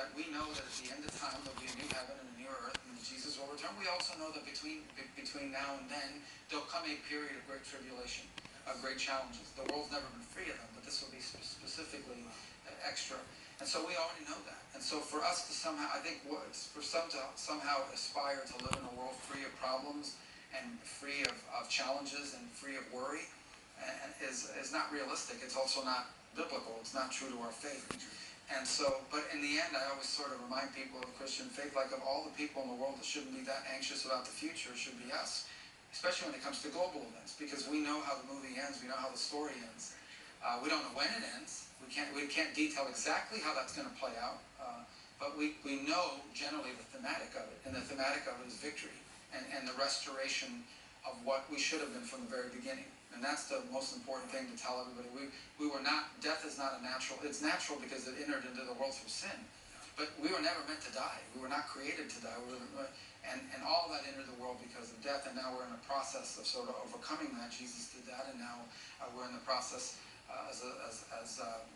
that we know that at the end of time there'll be a new heaven and a new earth, and that Jesus will return. We also know that between now and then there'll come a period of great tribulation, of great challenges. The world's never been free of them, but this will be specifically extra. And so we already know that. And so for us to somehow, I think for some to somehow aspire to live in a world free of problems and free of challenges and free of worry is not realistic. It's also not biblical. It's not true to our faith. And so, but in the end, I always sort of remind people of Christian faith, like of all the people in the world that shouldn't be that anxious about the future, should be us, especially when it comes to global events, because we know how the movie ends, we know how the story ends. We don't know when it ends. We can't detail exactly how that's going to play out, but we know generally the thematic of it, and the thematic of it is victory and the restoration of what we should have been from the very beginning. And that's the most important thing to tell everybody. We were not, death is not a natural, it's natural because it entered into the world through sin. But we were never meant to die. We were not created to die. And all of that entered the world because of death, and now we're in a process of sort of overcoming that. Jesus did that, and now we're in the process as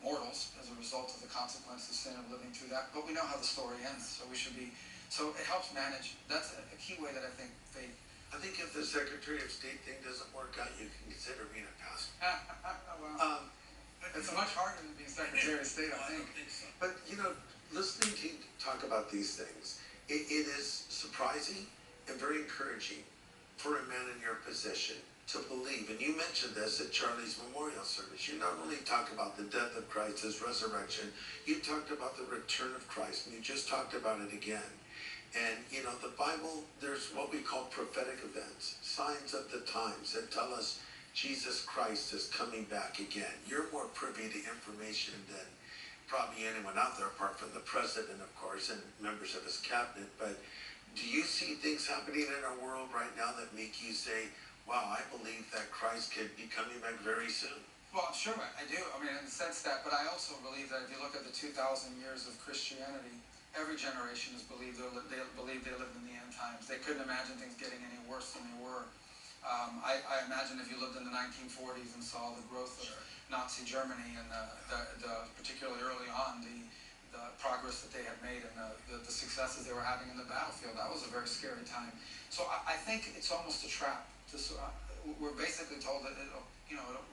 mortals as a result of the consequences of sin and living through that. But we know how the story ends, so we should be, so it helps manage. That's a key way that I think faith. I think if the Secretary of State thing doesn't work out, you can consider being a pastor. Well, it's much harder than being Secretary of State, I think. So. But, you know, listening to you talk about these things, it is surprising and very encouraging for a man in your position to believe. And you mentioned this at Charlie's memorial service. You not only talk about the death of Christ, his resurrection, you talked about the return of Christ, and you just talked about it again. And, you know, the Bible, there's what we call prophetic events, signs of the times that tell us Jesus Christ is coming back again. You're more privy to information than probably anyone out there, apart from the president, of course, and members of his cabinet. But do you see things happening in our world right now that make you say, wow, I believe that Christ could be coming back very soon? Well, sure, I do. I mean, in the sense that, but I also believe that if you look at the 2,000 years of Christianity, every generation has believed they lived in the end times. They couldn't imagine things getting any worse than they were. I imagine if you lived in the 1940s and saw the growth of Nazi Germany and particularly early on, the progress that they had made and the successes they were having in the battlefield, that was a very scary time. So I think it's almost a trap. We're basically told that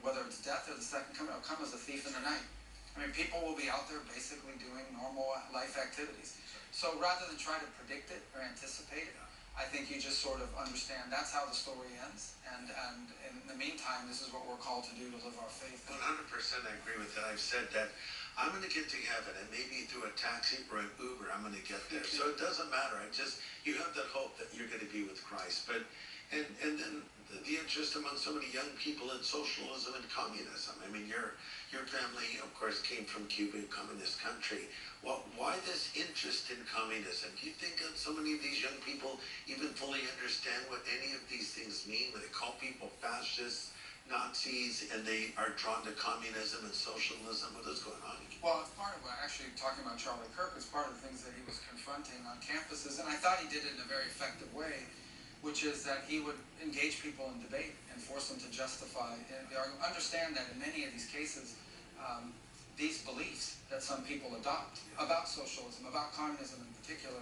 whether it's death or the second coming, it'll come as a thief in the night. I mean, people will be out there basically doing normal life activities. So rather than try to predict it or anticipate it, I think you just sort of understand that's how the story ends. And in the meantime, this is what we're called to do to live our faith. 100% I agree with that. I've said that I'm going to get to heaven, and maybe through a taxi or an Uber, I'm going to get there. So it doesn't matter. You have that hope that you're going to be with Christ. But and then the interest among so many young people in socialism and communism. I mean, your family, of course, came from Cuba, a communist country. Well, why this interest in communism? Do you think that so many of these young people even fully understand what any of these things mean when they call people fascists, Nazis, and they are drawn to communism and socialism? What is going on? Well, it's part of what, actually, talking about Charlie Kirk, it's part of the things that he was confronting on campuses, and I thought he did it in a very effective way, which is that he would engage people in debate and force them to justify and understand that in many of these cases, these beliefs that some people adopt about socialism, about communism in particular,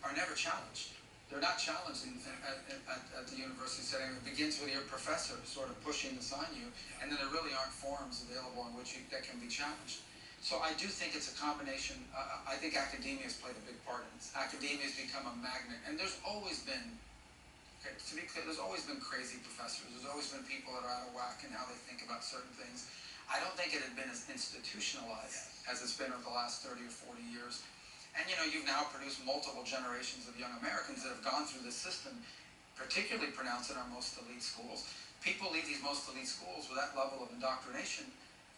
are never challenged. They're not challenged at the university setting. It begins with your professor sort of pushing this on you, and then there really aren't forums available in which that can be challenged. So I do think it's a combination. I think academia has played a big part in this. Academia has become a magnet, and there's always been, to be clear, there's always been crazy professors. There's always been people that are out of whack in how they think about certain things. I don't think it had been as institutionalized as it's been over the last 30 or 40 years. And you've now produced multiple generations of young Americans that have gone through this system, particularly pronounced in our most elite schools. People leave these most elite schools with that level of indoctrination,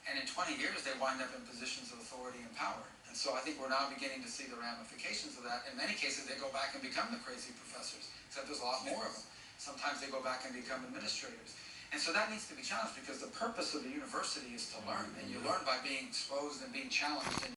and in 20 years they wind up in positions of authority and power. And so I think we're now beginning to see the ramifications of that. In many cases, they go back and become the crazy professors, except there's a lot more of them. Sometimes they go back and become administrators. And so that needs to be challenged, because the purpose of the university is to learn, and you learn by being exposed and being challenged.